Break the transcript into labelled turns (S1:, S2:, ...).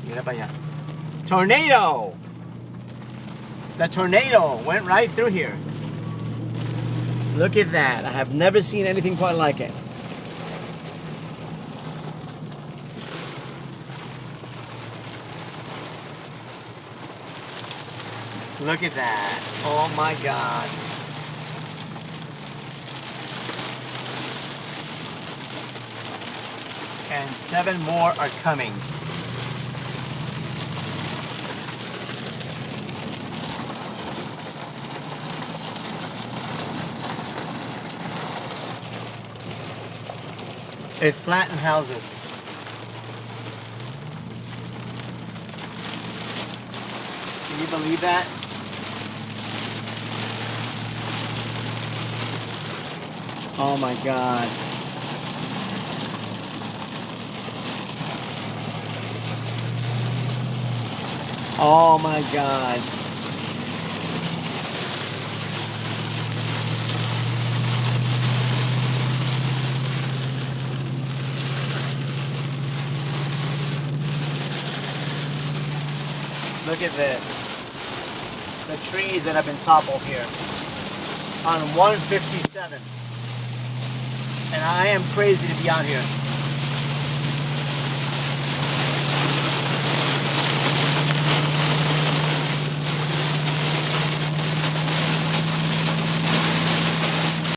S1: Mira para allá. Tornado! The tornado went right through here. Look at that. I have never seen anything quite like it. Look at that. Oh my God. And 7 more are coming. It flattened houses. Can you believe that? Oh my God. Oh my God. Look at this. The trees that have been toppled here on 157. And I am crazy to be out here.